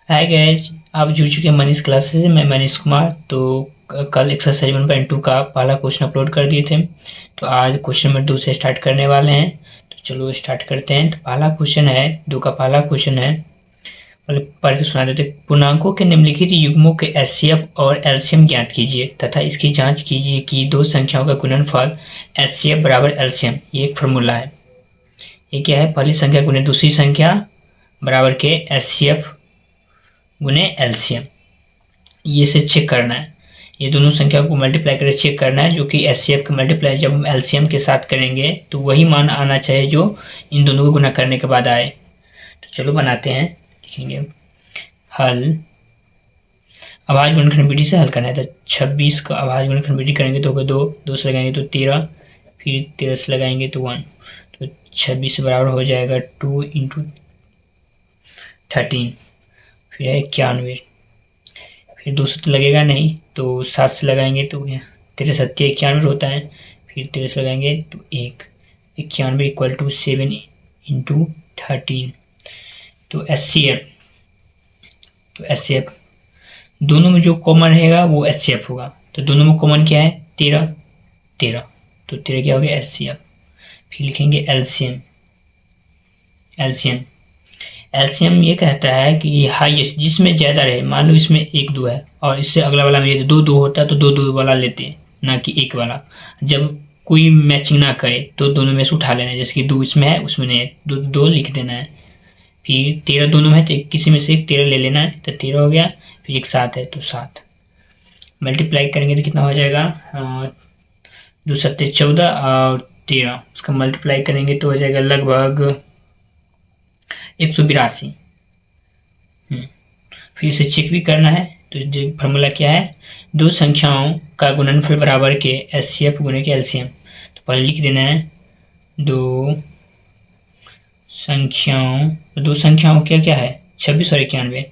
Hi guys, आप जुड़ चुके हैं मनीष क्लासेस से। मैं मनीष कुमार। तो कल एक्सरसाइज 1.2 का पहला क्वेश्चन अपलोड कर दिए थे, तो आज क्वेश्चन नंबर 2 से स्टार्ट करने वाले हैं। तो चलो स्टार्ट करते हैं। तो पहला क्वेश्चन है, 2 का पहला क्वेश्चन है, मतलब पढ़ के सुना देते। पूर्णांकों के निम्नलिखित युग्मों के एचसीएफ और एलसीएम ज्ञात कीजिए तथा इसकी जांच कीजिए कि दो संख्याओं का गुणनफल एचसीएफ बराबर एलसीएम, ये एक फॉर्मूला है। ये क्या है? पहली संख्या गुने दूसरी संख्या बराबर के एचसीएफ गुने एलसीएम, ये से चेक करना है। ये दोनों संख्या को मल्टीप्लाई करके चेक करना है, जो कि एचसीएफ का मल्टीप्लाई जब हम एलसीएम के साथ करेंगे तो वही मान आना चाहिए जो इन दोनों को गुना करने के बाद आए। तो चलो बनाते हैं, लिखेंगे हल। अभाज्य गुणनखंड विधि से हल करना है। तो 26 का अभाज्य गुणनखंड विधि करेंगे तो होगा 2, 2 से लगाएंगे तो 13, फिर 13 से लगाएंगे तो 1, तो 26 बराबर हो जाएगा 2 इंटू 13, फिर है 91, फिर 2 से तो लगेगा नहीं तो 7 से लगाएंगे तो 13 सत्या 91 होता है, फिर 13 से लगाएंगे तो 1, 91 इक्वल टू 7 इंटू 13। तो एस दोनों में जो कॉमन रहेगा वो एस होगा। तो दोनों में कॉमन क्या है? 13, 13, तो 13 क्या हो गया? एस। फिर लिखेंगे एलसीएम। एलसीएम ये कहता है कि हाईएस्ट जिसमें ज़्यादा रहे, मान लो इसमें 1 2 है और इससे अगला वाला में 2 2 होता तो 2 2 वाला लेते हैं, ना कि 1 वाला। जब कोई मैचिंग ना करे तो दोनों में से उठा लेना है, जैसे कि 2 इसमें है उसमें नहीं है, 2 2 लिख देना है। फिर 13 दोनों में है तो किसी में से 13 ले लेना है, तो 13 हो गया। फिर एक 7 है तो 7 मल्टीप्लाई करेंगे तो कितना हो जाएगा? 2 7 14 और 13, उसका मल्टीप्लाई करेंगे तो हो जाएगा लगभग 182। फिर इसे चेक भी करना है। तो फॉर्मूला क्या है? दो संख्याओं का गुणनफल बराबर के एचसीएफ गुने के एलसीएम। तो पहले लिख देना है दो संख्याओं क्या क्या है? 26 और 91।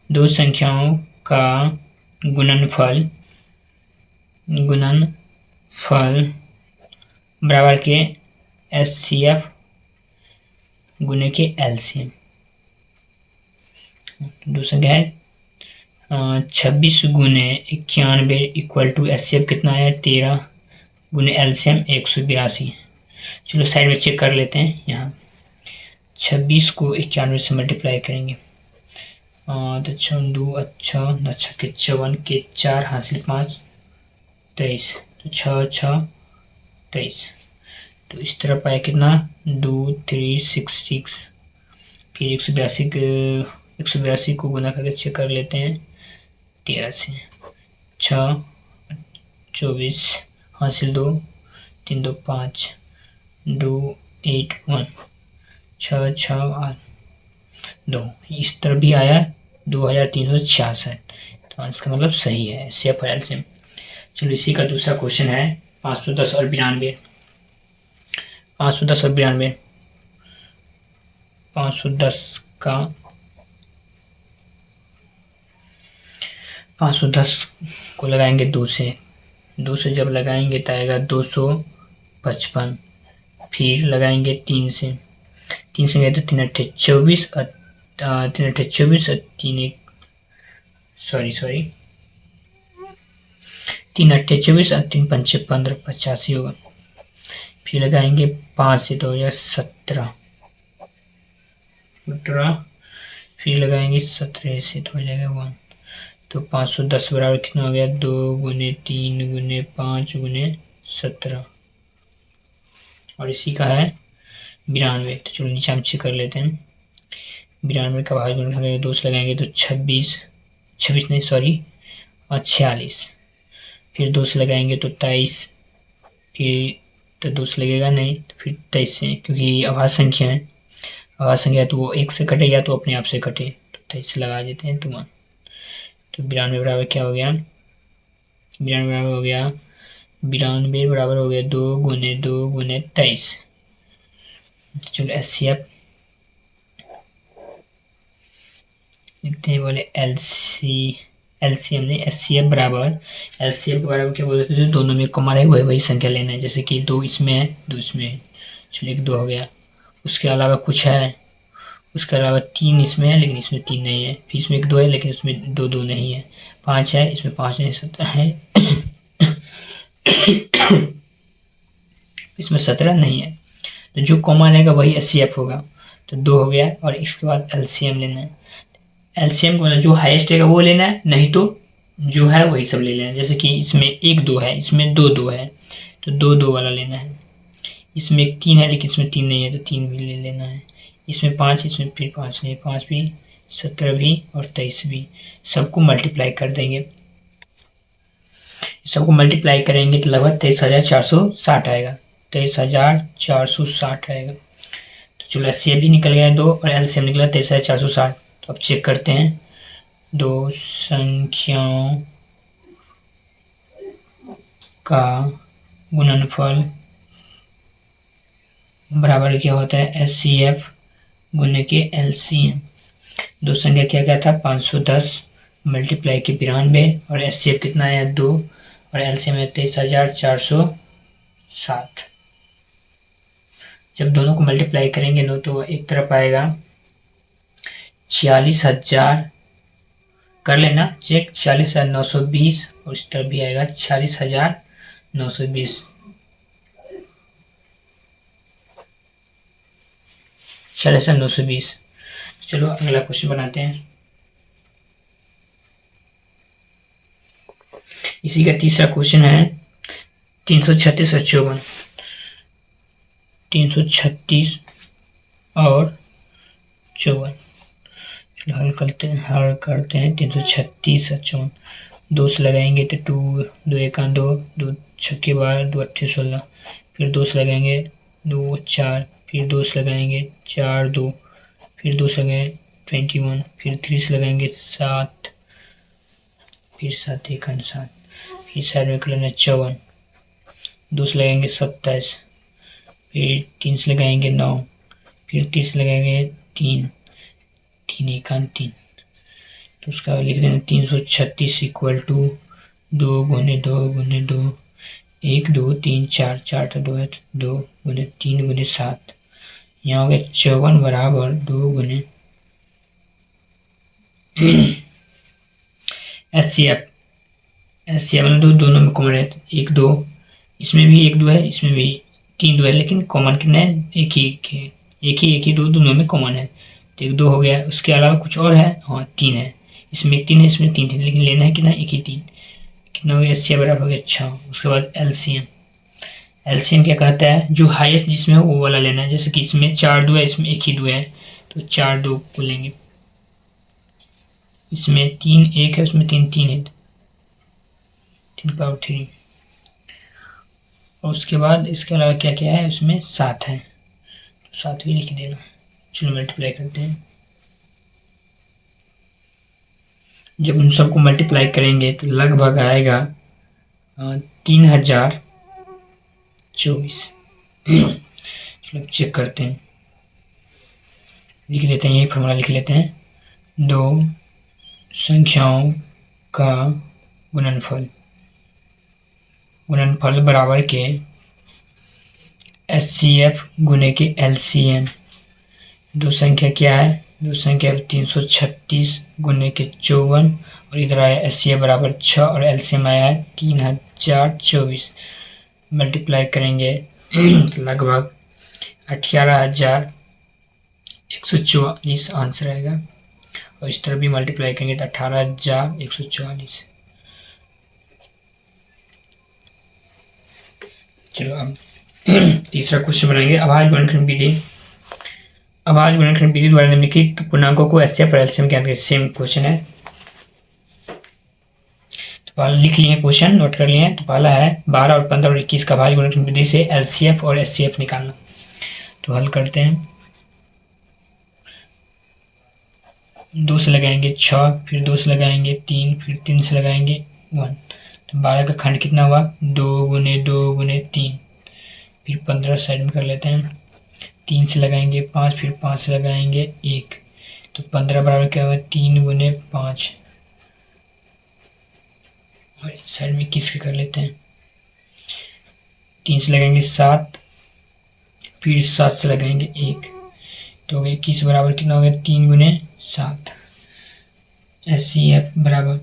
दो संख्याओं का गुणनफल बराबर के एचसीएफ गुने के एलसीएम। दूसरा क्या है? 26 गुने 91 इक्वल टू एचसीएफ कितना है? 13 गुने एलसीएम 182। चलो साइड में चेक कर लेते हैं। यहाँ 26 को 91 से मल्टीप्लाई करेंगे तो 6 2 अच्छा अच्छा के 54 के 4 हासिल 5 23, तो 6 6 23। तो इस तरफ आया कितना? 2 3 6 6। फिर 182 को गुना करके चेक कर लेते हैं 13 से। 6 24 हासिल 2 3 2 5 2 8 1 6 6 8 2। इस तरफ भी आया 2366। तो इसका मतलब सही है, सेफ है एलसीएम। चलो इसी का दूसरा क्वेश्चन है 510 और 92। 510 और 92। 510 को लगाएंगे 2 से जब लगाएंगे तो आएगा 255। फिर लगाएंगे 3 से गए तो 3 8 24 और 3 8 24 और 3 1 3 8 24 और 3 5 15 85 होगा। फिर लगाएंगे 5 से तो हो जाएगा 17। फिर लगाएंगे 17 से तो हो जाएगा 1। तो 510 बराबर कितना हो गया? 2 गुने 3 गुने 5 गुने 17, और इसी का है 92। तो चलो नीचे हम चेक कर लेते हैं। 92 का भाग गुणनखंड 2 से लगाएंगे तो 26 नहीं सॉरी और 46। फिर 2 से लगाएंगे तो 23, फिर तो 2 से लगेगा नहीं तो फिर 23 से, क्योंकि अभाज्य संख्या है। अभाज्य संख्या तो वो 1 से कटे या तो अपने आप से कटे, तो 23 से लगा देते हैं तो 1। तो 92 बराबर क्या हो गया? 92 बराबर हो गया 2 गुने 23। चलो एचसीएफ लिखते हैं, बोले एलसीएम नहीं एचसीएफ बराबर। एलसीएफ के बराबर क्या बोलते थे? दोनों में कॉमन है वही संख्या लेना है, जैसे कि 2 इसमें है 2 इसमें है। चलिए 2 हो गया। उसके अलावा कुछ है उसके अलावा 3 इसमें है लेकिन इसमें 3 नहीं है, फिर इसमें 2 है लेकिन उसमें 2 2 नहीं है, 5 है इसमें 5 नहीं 17 है इसमें 17 नहीं है। तो जो कॉमन आएगा वही HCF होगा। तो 2 हो गया और इसके बाद LCM लेना है। LCM को जो हाईएस्ट रहेगा वो लेना है, नहीं तो जो है वही सब ले लेना है। जैसे कि इसमें 1 2 है, इसमें 2 2 है, तो 2 2 वाला लेना है। इसमें 1 3 है लेकिन इसमें 3 नहीं है तो 3 भी ले लेना है। इसमें 5, इसमें फिर 5 नहीं, 5 भी, 17 भी और 23 भी। सबको मल्टीप्लाई कर देंगे, सबको मल्टीप्लाई करेंगे तो लगभग 23,460 आएगा, 23,460 आएगा। तो चलो HCF भी निकल गया 2 और LCM निकला 23,460। तो अब चेक करते हैं, दो संख्याओं का गुणनफल बराबर क्या होता है, HCF गुने के LCM। दो संख्या क्या था, 510 मल्टीप्लाई के 92 और HCF कितना आया 2 और LCM है 23,460। जब दोनों को मल्टीप्लाई करेंगे ना तो एक तरफ आएगा 46,000, कर लेना चेक, 46,920 और इस तरफ भी आएगा 46,920, 46,920। चलो अगला क्वेश्चन बनाते हैं। इसी का तीसरा क्वेश्चन है 336 और 54, 336 और 54। चलो हल करते हैं 336 और 54। 2 से लगाएंगे तो 2 2 1 2, 2 छक्के 12, 2 8 16, फिर 2 से लगाएंगे 2 4, फिर 2 से लगाएंगे 4 2, फिर 2 से लगाएंगे 21, फिर 3 से लगाएंगे 7, फिर 7 1 7, फिर साइड में कर लेना 54, 2 से लगाएंगे 27, फिर 3 से लगाएंगे 9, फिर 3 से लगाएंगे 3 3 1 3। तो उसका लिख देना 336 इक्वल टू 2 गुने 2 गुने 2, 1 2 3 4 4 तो 2 है, 2 गुने 3 गुने 7। यहाँ हो गया 54 बराबर 2 गुने HCF मतलब दोनों में कॉमन है, 1 2, इसमें भी 1 2 है, इसमें भी 3 2 है, लेकिन कॉमन कितना है, एक ही 2 दोनों में कॉमन है। तो 1 2 हो गया, उसके अलावा कुछ और है, हाँ 3 है, इसमें 1 3 है, इसमें 3 3, लेकिन लेना है कितना, एक ही 3, कितना हो गया HCF बराबर हो गया 6। उसके बाद LCM क्या कहता है, जो हाईएस्ट जिसमें वो वाला लेना है। जैसे कि इसमें 4 2 है, इसमें 1 ही 2 है, तो 4 2 को लेंगे। इसमें 3 1 है, उसमें 3 3 है, 3 पावर 3। और उसके बाद इसके अलावा क्या क्या है, उसमें 7 है, तो 7 भी लिख देना। चलो मल्टीप्लाई करते हैं। जब उन सबको मल्टीप्लाई करेंगे तो लगभग आएगा 3024। चलो चेक करते हैं, लिख लेते हैं, यही फॉर्मूला लिख लेते हैं, दो संख्याओं का गुणनफल बराबर के HCF गुने के LCM। दो संख्या क्या है, दो संख्या 336 गुने के 54 और इधर आया HCF बराबर 6 और LCM आया है 3024। मल्टीप्लाई करेंगे लगभग 18,144 आंसर आएगा, और इस तरह भी मल्टीप्लाई करेंगे तो 18,144। चलो अब तीसरा क्वेश्चन बनाएंगे, अभाज्य गुणनखंड विधि द्वारा निम्नलिखित पूर्णांकों को HCF और LCM के अंदर। सेम क्वेश्चन है, तो पहले लिख लिए क्वेश्चन, नोट कर लिए। तो पहला है 12 और 15 और 21 का अभाज्य गुणनखंड विधि से LCF और HCF निकालना। तो हल करते हैं, 2 से लगाएंगे 6, फिर 2 से लगाएंगे 3, फिर 3 से लगाएंगे 1। तो 12 का खंड कितना हुआ, 2 गुने 2 गुने 3, फिर 15 साइड में कर लेते हैं, 3 से लगाएंगे 5, फिर 5 से लगाएंगे 1। तो 15 बराबर क्या होगा, 3 गुने 5, और इस साइड में किसके कर लेते हैं, 3 से लगाएंगे 7, फिर 7 से लगाएंगे 1। तो हो गया 21 बराबर कितना हो गया 3 गुने 7। HCF बराबर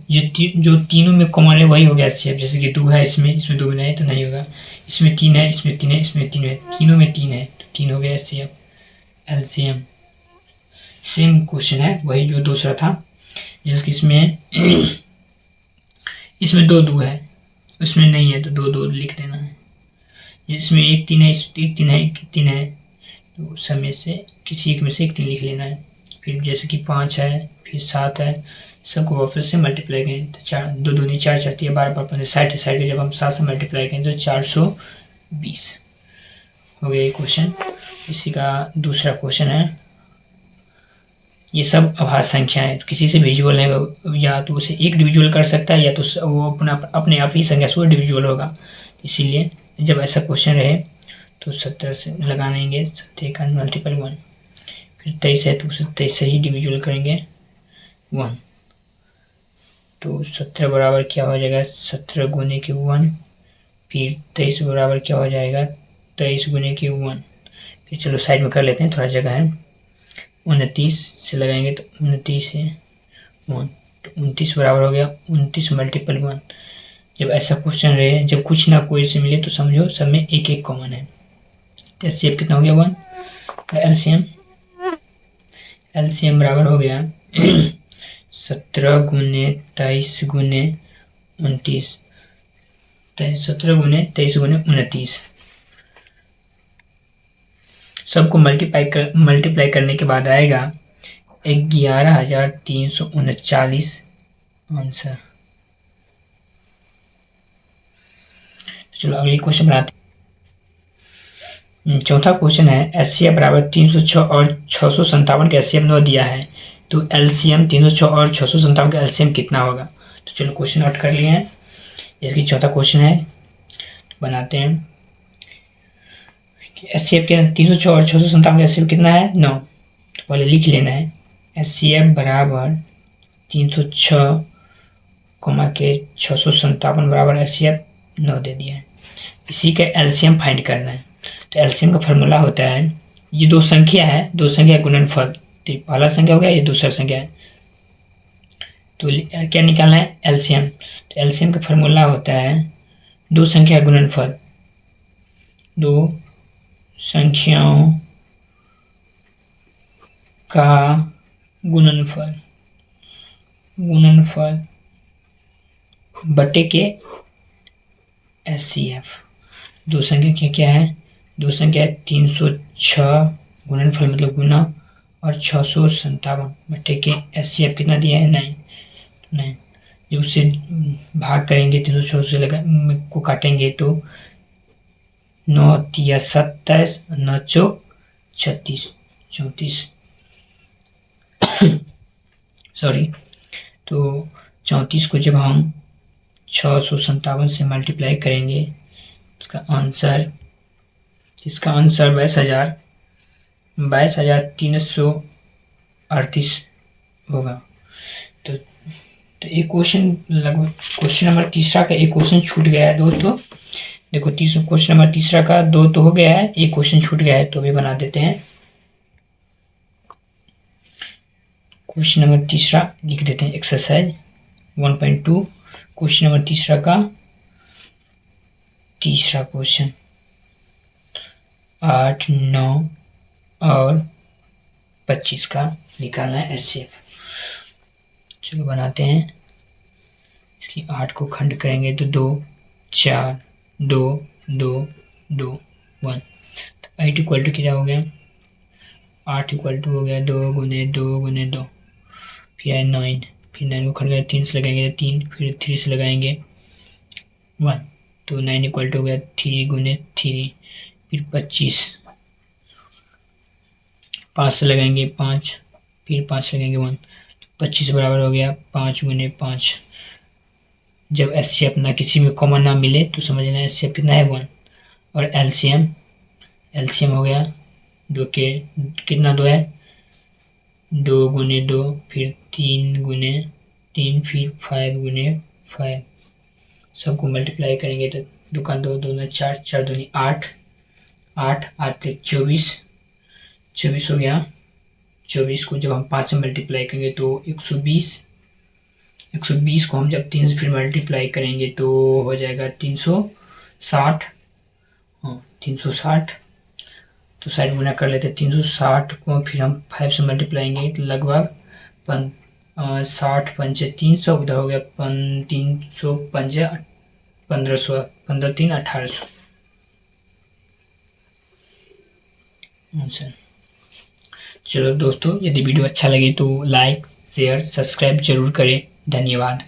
जो तीनों में कॉमन है वही हो गया HCF। जैसे कि 2 है इसमें 2 नहीं है तो नहीं होगा, इसमें 3 है इसमें 3 है इसमें 3 है, तीनों में 3 है तो 3 हो गया HCF। LCM सेम क्वेश्चन है वही जो दूसरा था, जैसे कि इसमें 2 है, उसमें नहीं है तो 2 लिख देना है। इसमें एक 3 है, एक 3 है, एक 3 है, तो सब में से किसी एक में से एक 3 लिख लेना है। फिर जैसे कि 5 है, फिर 7 है, सबको वापस से मल्टीप्लाई करें तो 4 2 दूनी 4 4 12 12 15 60 है। 60 के जब हम 7 से मल्टीप्लाई करें तो 420 हो गया ये क्वेश्चन। इसी का दूसरा क्वेश्चन है, ये सब अभाज्य संख्या है, तो किसी से विजुअल है या तो उसे एक डिविजुअल कर सकता है या तो वो अपने आप ही संख्या से डिविजुअल होगा। इसीलिए जब ऐसा क्वेश्चन रहे तो 17 से लगाएंगे, 17 का मल्टीपल 1, फिर 23 है तो उसे 23 से ही डिविजुअल करेंगे 1, तो 17 बराबर क्या हो जाएगा 17 गुने के 1, फिर 23 बराबर क्या हो जाएगा 23 गुने के 1। फिर चलो साइड में कर लेते हैं, थोड़ा जगह है। 29 से लगाएंगे तो 29 है 1, तो 29 बराबर हो गया 29 मल्टीपल 1। जब ऐसा क्वेश्चन रहे, जब कुछ ना कोई से मिले तो समझो सब में एक एक कॉमन है। तो HCF कितना हो गया 1। LCM बराबर हो गया 17 गुने 23 गुने 29, 17 गुने 23 गुने 29। सबको मल्टीप्लाई करने के बाद आएगा 11,339 आंसर। चलो अगली क्वेश्चन बनाते हैं। चौथा क्वेश्चन है HCF बराबर 306 और 657 का HCF 9 दिया है, तो LCM 306 और 657 का LCM कितना होगा। तो चलो क्वेश्चन नोट कर लिए हैं, इसकी चौथा क्वेश्चन है, तो बनाते हैं। HCF के 306 और 657 का HCF कितना है 9, तो पहले लिख लेना है HCF बराबर 306 के 657 बराबर HCF 9 दे दिया है। इसी का LCM फाइंड करना है। तो LCM का फॉर्मूला होता है, ये दो संख्या है, दो संख्या गुणनफल, तो पहला संख्या हो गया, ये दूसरा संख्या है, तो क्या निकालना है LCM। तो LCM का फॉर्मूला होता है दो संख्या गुणनफल, दो संख्याओं का गुणनफल बटे के HCF। दो संख्या क्या है, दो संख्या 306 गुणनफल मतलब गुना और 657 बटे के HCF कितना दिया है 9। जब उससे भाग करेंगे 306 से लगा को काटेंगे तो 9 तिया 27, 9 चौक 36, 34 सॉरी, तो 34 को जब हम 657 से मल्टीप्लाई करेंगे इसका आंसर 22,338 होगा। तो एक क्वेश्चन लगभग क्वेश्चन नंबर तीसरा का एक क्वेश्चन छूट गया है दोस्तों। देखो क्वेश्चन नंबर तीसरा का 2 तो हो गया है, एक क्वेश्चन छूट गया है, तो भी बना देते हैं। क्वेश्चन नंबर तीसरा लिख देते हैं, एक्सरसाइज 1.2 क्वेश्चन नंबर तीसरा का तीसरा क्वेश्चन 8, 9 और 25 का निकालना है HCF। चलो बनाते हैं। इसकी 8 को खंड करेंगे तो 2 4 2 2 2 1, तो 8 इक्वल टू क्या हो गया 8 इक्वल टू हो गया 2 गुने 2 गुने 2, फिर है 9, फिर 9 को खंड करेंगे 3 से लगाएंगे 3, फिर 3 से लगाएंगे 1, तो 9 इक्वल टू हो गया 3 गुने 3, फिर 25, 5 से लगाएंगे 5, फिर 5 से लगाएंगे 1, तो 25 बराबर हो गया 5 गुने 5। जब HCF ना किसी में कॉमन ना मिले तो समझना HCF कितना है 1, और LCM हो गया 2 के कितना 2 है 2 गुने 2, फिर 3 गुने 3, फिर 5 गुने 5, सबको मल्टीप्लाई करेंगे तो 2 का 2 2 4 4 दूनी 8 8 8 24 हो गया 24 को जब हम 5 से मल्टीप्लाई करेंगे तो 120, 120 को हम जब 3 से फिर मल्टीप्लाई करेंगे तो हो जाएगा 360, हाँ 360। तो साइड गुना कर लेते हैं, 360 को फिर हम 5 से मल्टीप्लाएंगे तो लगभग 60 पंचे 300, उधर हो गया 300 पंजे 1500, 15 3 1800। चलो दोस्तों, यदि वीडियो अच्छा लगे तो लाइक शेयर सब्सक्राइब जरूर करें। धन्यवाद।